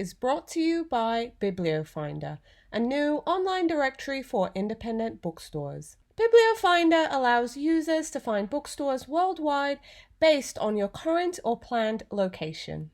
is brought to you by Biblio Finder, a new online directory for independent bookstores. Biblio Finder allows users to find bookstores worldwide based on your current or planned location.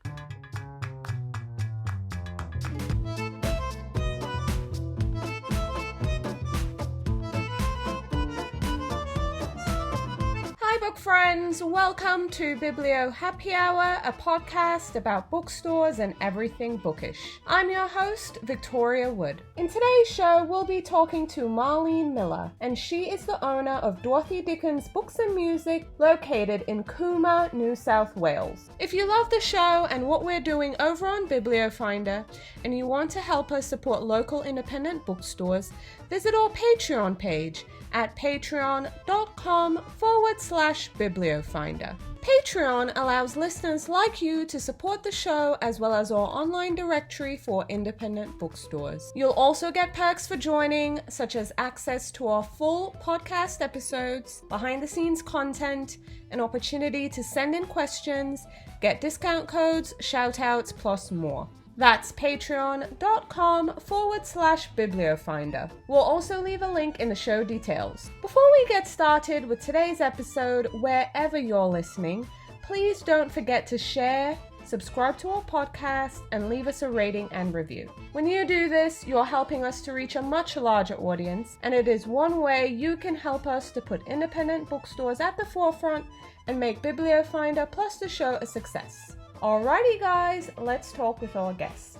Hi book friends, welcome to Biblio Happy Hour, a podcast about bookstores and everything bookish. I'm your host, Victoria Wood. In today's show, we'll be talking to Marlene Miller, and she is the owner of Dorothy Dickens Books and Music, located in Cooma, New South Wales. If you love the show and what we're doing over on Biblio Finder, and you want to help us support local independent bookstores, visit our Patreon page at patreon.com/bibliofinder. Patreon allows listeners like you to support the show as well as our online directory for independent bookstores. You'll also get perks for joining, such as access to our full podcast episodes, behind-the-scenes content, an opportunity to send in questions, get discount codes, shout-outs, plus more. That's patreon.com/bibliofinder. We'll also leave a link in the show details. Before we get started with today's episode, wherever you're listening, please don't forget to share, subscribe to our podcast, and leave us a rating and review. When you do this, you're helping us to reach a much larger audience, and it is one way you can help us to put independent bookstores at the forefront and make Biblio Finder plus the show a success. Alrighty guys, let's talk with our guest.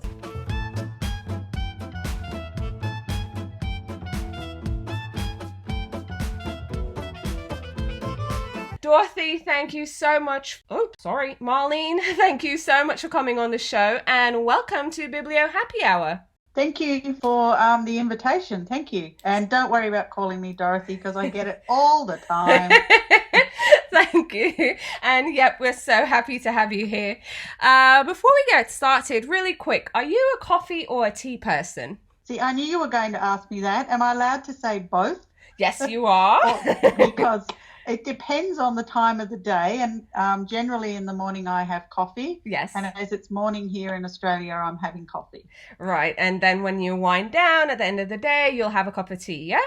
Dorothy, thank you so much. Marlene, thank you so much for coming on the show, and welcome to Biblio Happy Hour. Thank you for the invitation. Thank you. And don't worry about calling me Dorothy because I get it all the time. Thank you. And yep, we're so happy to have you here. Before we get started, really quick, are you a coffee or a tea person? See, I knew you were going to ask me that. Am I allowed to say both? Yes, you are. Because it depends on the time of the day. And generally in the morning I have coffee. Yes. And as it's morning here in Australia, I'm having coffee. Right. And then when you wind down at the end of the day, you'll have a cup of tea, yeah?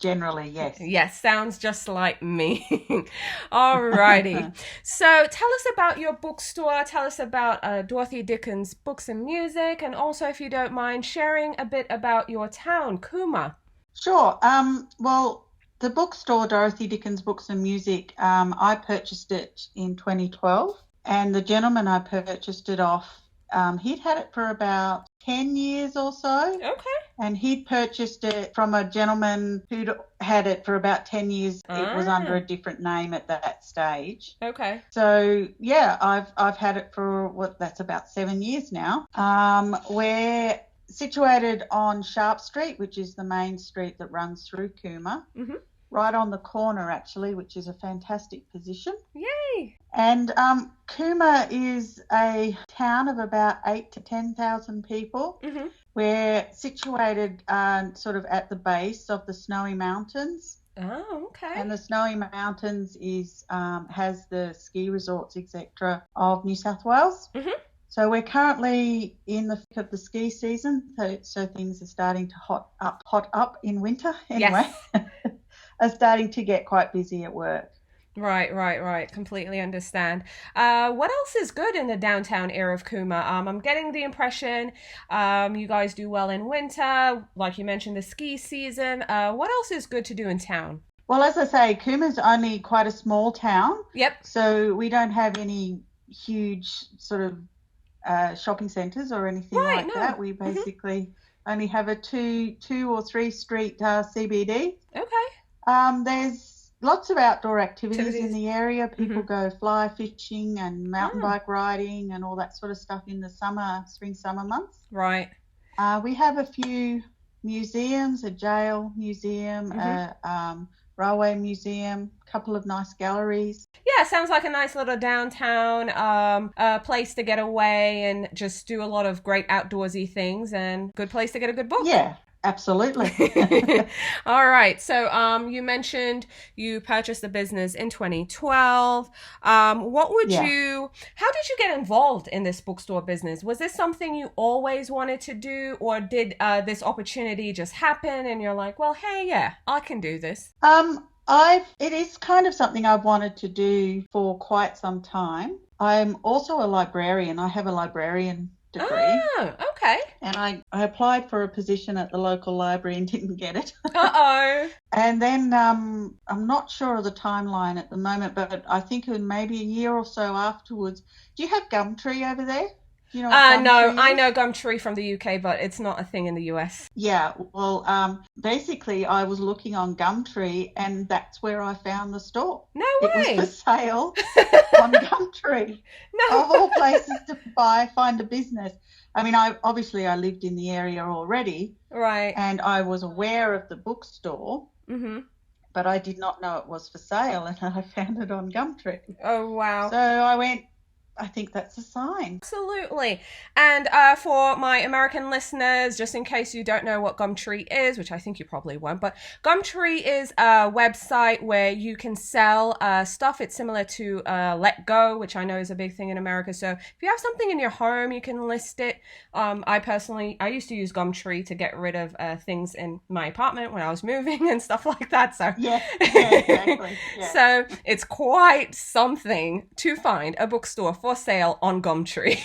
Generally, yes. Yes, sounds just like me. Alrighty. So tell us about your bookstore. Tell us about Dorothy Dickens Books and Music. And also, if you don't mind, sharing a bit about your town, Cooma. Sure. Well, the bookstore, Dorothy Dickens Books and Music, I purchased it in 2012. And the gentleman I purchased it off, he'd had it for about 10 years or so. Okay. And he'd purchased it from a gentleman who'd had it for about 10 years. It was under a different name at that stage. Okay. So, yeah, I've had it for, that's about 7 years now. We're situated on Sharp Street, which is the main street that runs through Cooma. Mm-hmm. Right on the corner, actually, which is a fantastic position. Yay! And Cooma is a town of about 8,000 to 10,000 people. Mm-hmm. We're situated sort of at the base of the Snowy Mountains. Oh, okay. And the Snowy Mountains is has the ski resorts, etc., of New South Wales. Mm-hmm. So we're currently in the thick of the ski season, so things are starting to hot up in winter anyway. Yes. Are starting to get quite busy at work. Right. Completely understand. What else is good in the downtown area of Cooma? I'm getting the impression you guys do well in winter, like you mentioned, the ski season. What else is good to do in town? Well, as I say, Cooma's only quite a small town. Yep. So we don't have any huge sort of shopping centres or anything that. We basically only have a two or three street CBD. Okay. There's lots of outdoor activities in the area. People go fly fishing and mountain bike riding and all that sort of stuff in the spring, summer months. Right. We have a few museums, a jail museum, railway museum, a couple of nice galleries. Yeah, sounds like a nice little downtown place to get away and just do a lot of great outdoorsy things, and good place to get a good book. Yeah, Absolutely. All right. So you mentioned you purchased the business in 2012. How did you get involved in this bookstore business? Was this something you always wanted to do, or did this opportunity just happen and you're like, well, hey, yeah, I can do this? It is kind of something I've wanted to do for quite some time. I'm also a librarian. I have a librarian degree. Oh, okay. And I applied for a position at the local library and didn't get it. Uh-oh. And then I'm not sure of the timeline at the moment, but I think in maybe a year or so afterwards. Do you have Gumtree over there? Do you know what Gumtree No, is? I know Gumtree from the UK, but it's not a thing in the US. Yeah, well, basically I was looking on Gumtree and that's where I found the store. No way. It was for sale on Gumtree. No. Of all places to find a business. I mean, I lived in the area already. Right. And I was aware of the bookstore. Mm-hmm. But I did not know it was for sale, and I found it on Gumtree. Oh, wow. So I went, I think that's a sign. Absolutely. And for my American listeners, just in case you don't know what Gumtree is, which I think you probably won't, but Gumtree is a website where you can sell stuff. It's similar to Let Go, which I know is a big thing in America. So if you have something in your home, you can list it. I used to use Gumtree to get rid of things in my apartment when I was moving and stuff like that. So yeah exactly. Yeah. So it's quite something to find a bookstore for sale on Gumtree.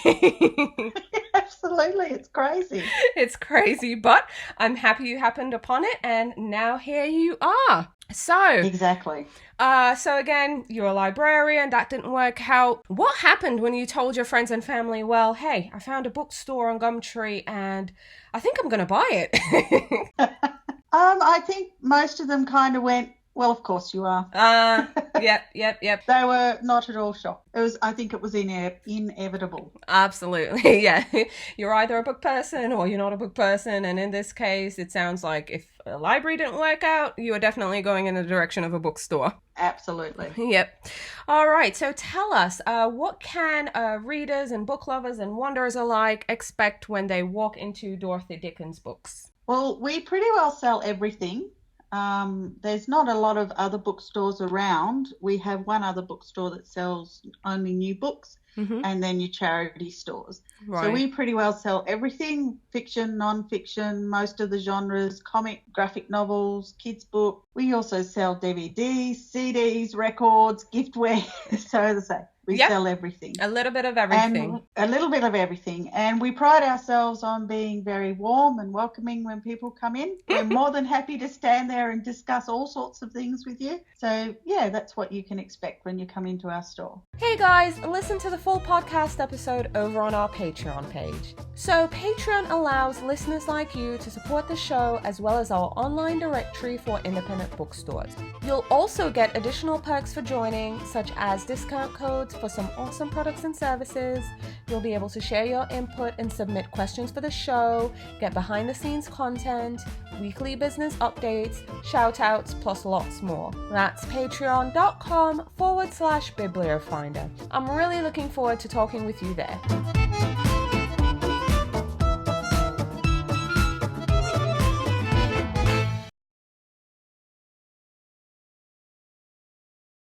Absolutely, it's crazy. It's crazy, but I'm happy you happened upon it, and now here you are. So exactly. So again, you're a librarian. That didn't work out. What happened when you told your friends and family, well, hey, I found a bookstore on Gumtree and I think I'm going to buy it? I think most of them kind of went, well, of course you are. Yep. They were not at all shocked. I think it was inevitable. Absolutely, yeah. You're either a book person or you're not a book person. And in this case, it sounds like if a library didn't work out, you are definitely going in the direction of a bookstore. Absolutely. Yep. All right. So tell us, what can readers and book lovers and wanderers alike expect when they walk into Dorothy Dickens Books? Well, we pretty well sell everything. There's not a lot of other bookstores around. We have one other bookstore that sells only new books, and then your charity stores. Right. So we pretty well sell everything, fiction, non-fiction, most of the genres, comic, graphic novels, kids' book. We also sell DVDs, CDs, records, giftware. So as I say, we sell everything. A little bit of everything. And we pride ourselves on being very warm and welcoming when people come in. We're more than happy to stand there and discuss all sorts of things with you. So, yeah, that's what you can expect when you come into our store. Hey guys, listen to the full podcast episode over on our Patreon page. So Patreon allows listeners like you to support the show as well as our online directory for independent bookstores. You'll also get additional perks for joining, such as discount codes for some awesome products and services. You'll be able to share your input and submit questions for the show, get behind the scenes content, weekly business updates, shout outs, plus lots more. That's patreon.com/bibliofinder. I'm really looking forward to talking with you there.